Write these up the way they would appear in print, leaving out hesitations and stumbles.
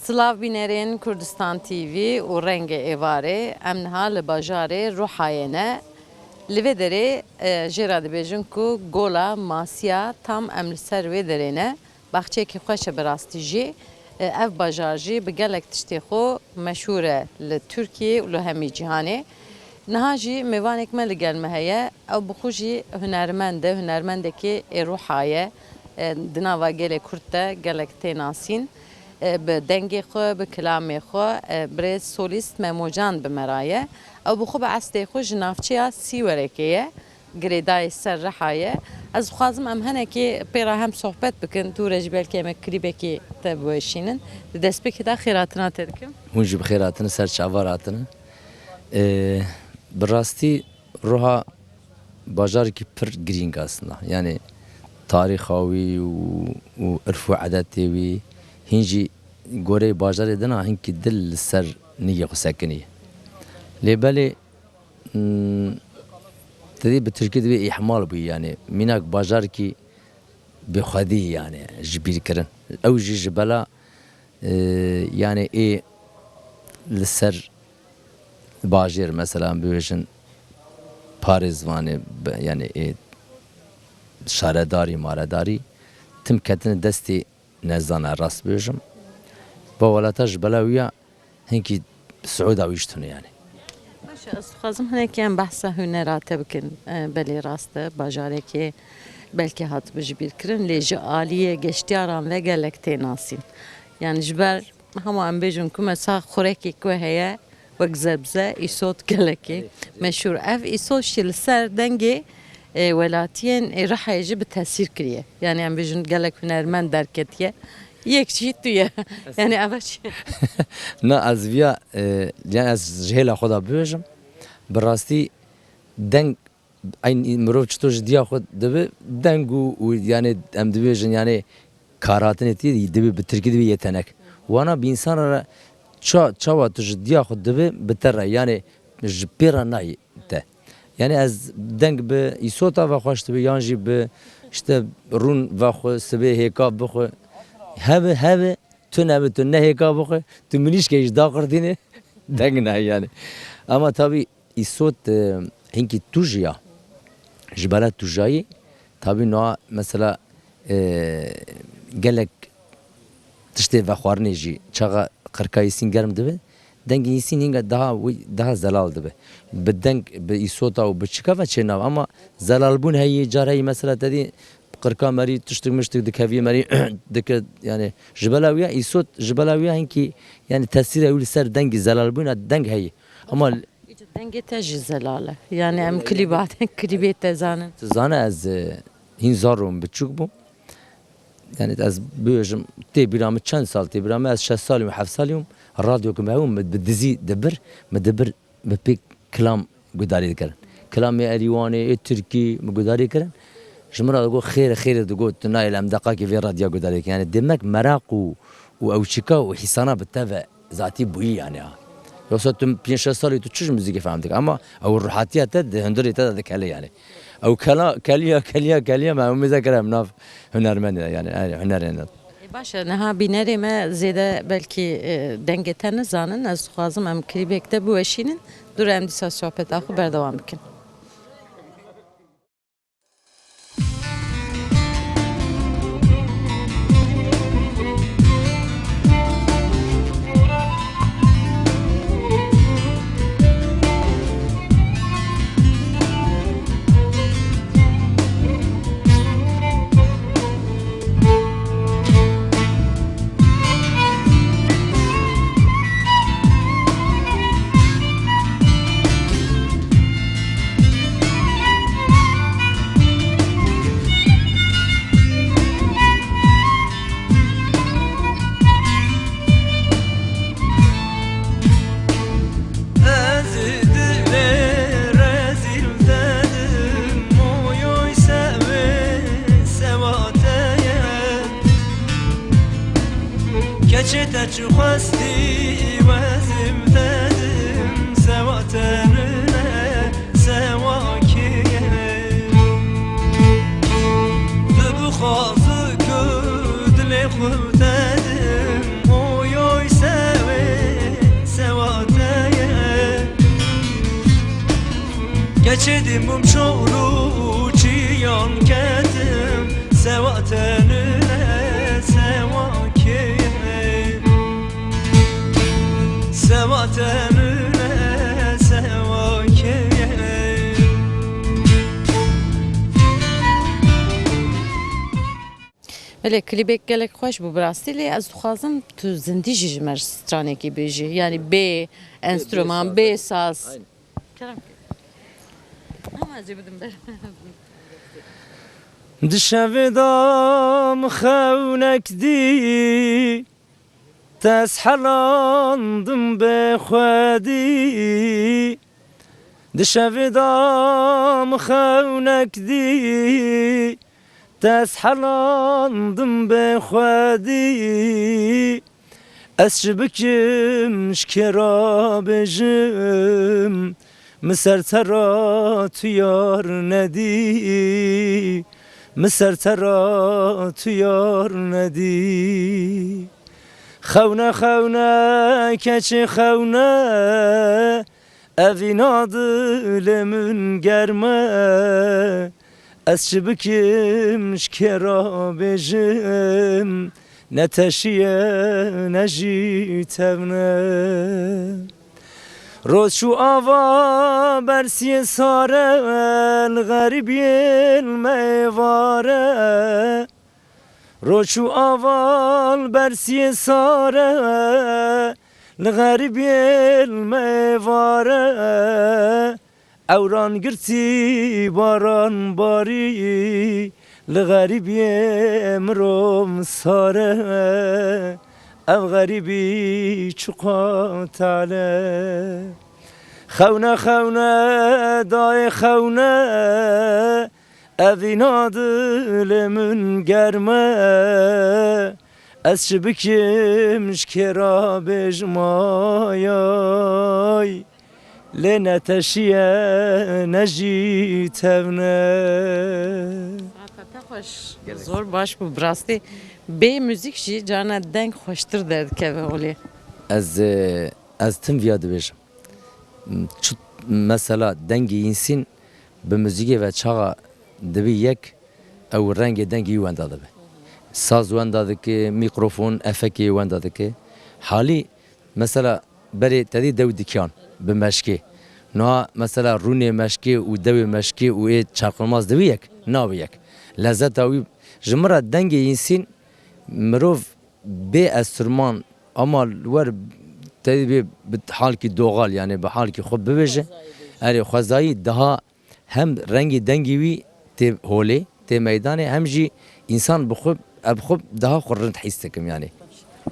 Slav binerên Kurdistan TV û rengê êvarê em niha li bajarê Rûhayê li vê derê jê ra dibêjin ku gola masiya tam em li ser wê derê ne baxçeyekî xweş e bi rastî jî ev bajar jî bi gelek tiştê xwe meşhûr e li Tirkiyê û li hemî cîhanê. Niha jî mêvanek me li gel me heye ew bi xwe jî hunermend e hunermendekî ê Rûhayê di nava gelê Kurd de gelek tê nasîn. Bi dengê xwe, bi kilamê xwe birêz solîst Memocan bi me ra ye. Ew bi xwe bi estê xwe ji navçeya Sîwerekê ye, girêdayê ser Rihayê. Ez dixwazim em henekê pêra hem sohbet bikin, tu re jî belkî em klîbekê te biweşînin. Di destpêkê de xêratina te dikim. Hûn jî bi xêr hatine, ser çavar hatine. Bi rastî Rûha bajarekî pir girîng aslında. Yani tarîxa wî û irf û edetê wî hîn jî goreyê bajarê din a hinkî dil li ser nîyê xwe sekinî. Lêbelê tedî bi Tirkî divê îhmal bûyî yani mînak bajarekî bêxwedî yani ji bîrkirin. Ew jî ji bela yani ê li ser bajêr mesela bibêjin parê zimanê yani ê şaredarî maredarî tim ketine destê nezana rast bêjim. Ba welata ji bela wî ya hinkî Siûda wî tune yani. Baş ez dixwazim hinekî em behsa hunera te bikin belê rast e bajarekê belkî hatibû ji bîrkirin lê ji aliyê geştyaran ve gelek tê nasîn. Yani ji ber hema em bêjin ku mesela xurekê ku heye wek zebze îsot gelekê meşhûr. Ev îsot jî li ser dengê welatiyên Rihayê jî bi tesîr kiriye. Yani em bêjin gelek hunermend derketiye. Yek jî tu ye. Yani ev Na ez viya yani ez ji hêla xwe da bibêjim bi rastî deng mirov çito ji diya xwe dibe deng û yani em dibêjin yani karatinê tî dibe bi Tirkî dibe yetenek. Wana bi însan re çawa tu ji diya xwe dibe bi te re yani ji pêra nayê te. Yani ez deng bi îsota ve xweş dibe yan jî bi işte rûn ve xwe sibê hêka bixwe heve tu nebe tu ne hêka bixwe tu minîşkê ji da qirtînê deng nayê yani. Ama tabii îsot hinkî tujiya ji bela tujayî tabii niha mesela gelek tiştê vexwarinê jî çaxa qirka îsîn germ dibe dengê îsîn hinga daha zelal dibe. Bi deng bi îsota û bi çika ve çênav ama zelalbûn heyî car heyî mesela tedî qirka merî tiştik miştik dikevî merî dike yani ji bela wî ya îsot ji bela wî ya hinkî yani tesîrê wî li ser dengî zelalbûna deng heyî. Ama dengê te jî zelal e. Yani em klîbê te zanin. Tu zane ez hîn zarûm biçûk bûm. Yani ez bêjim tê bîra min çend sal tê bîra min ez 6 salî û 7 salî bûm radyoku me hûn bi dizî dibir bi pêk kilam gudarî dikirin. Kilamê Erîwanê ê Tirkî mi gudarî kirin. Ji min re digot xêrê digot tu nayê em deqakê vê radya gudarî kirin. Yani demek merak û ewçika û hîsana bi te ve zatî bûyî yani ha. Yoksa tu 5-6 salî tu çi ji müzîkê fehm dikî ama ew rihatiya te di hundirê te de dikele yani. Ew keliya me umêde kir em nav hunermendê yani hunerên de. Baş e niha bînerê me zêde belkî dengê te nizanin ez dixwazim em klîbek te biweşînin dur em dîsa sohbeta xwe berdewam bikin. Keçete çuhasti vazim dedim sevatenine sevakiye Dıbı xazı ködle xuddedim oyoy keçedim çoğlu çiyan kedim sevatenine sevake sevatenine sevake Öyle klibek gelek hoş bu brastili az duhazım tu zindi jijmer straneki beji yani B enstrüman B saz. Aynen. Kerem. Ama cebedim ben. دشویدم خونک دی تسحلاندم به خودی دشویدم خونک دی تسحلاندم به خودی از شبکم شکرا بجم مسر ترا تو یار ندی مسر ترا تو یار ندی خونه خونه keçi خونه evin adılımın germe ez şibikim şkera bejim ne teşiye ne jitevne روز شو آوا برسی ساره الغریبی المیواره روز شو آوا برسی ساره الغریبی المیواره اوران گرتی باران باری الغریبی امروم ساره او غریبی چقات علی خونه خونه دای خونه اوین دلمون گرمه از شبکم شکرا بجمایای لنتشیه نجیتونه Zor baş bu brasti. B müzik jî cana denk hoştur derdik eve olê. Ez tim viya dibêjim. Mesela dengê însin bi müzîkê ve çaxa dibî yek ew rengê dengê wenda dibe. Saz wenda dike, mikrofon, efekê wenda dike. Halî mesela berê tedî dew dikiyan bi meşkê. Niha mesela rûnê meşkê û dewê meşkê û ê çarpilmaz dibî yek, nabe yek. Lezzeta wî ji min re dengê însin mirov bê enstrüman ama wer tedî bê bi halkî doğal yani bi halkî xwe bibêje erê xwezayî daha hem rengê dengê wî tê holê tê meydanê hem jî însan bi xwe daha xwe rind hîs dikim yani.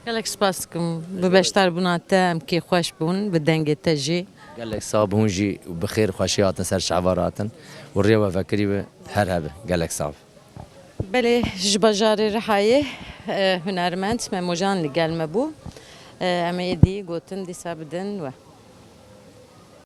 Gelek spas dikim bi beşdar bûna te em kê xweş bûn bi dengê te jî. Gelek sağ hûn jî bi xêr xweşî hatin ser şevar hatin û rêwa vekirî ve her hebe gelek sağ. Belê ji bajarê Rihayê hunermend Memojan li gel me bû. Em ê dî gotin dîsa bidin we.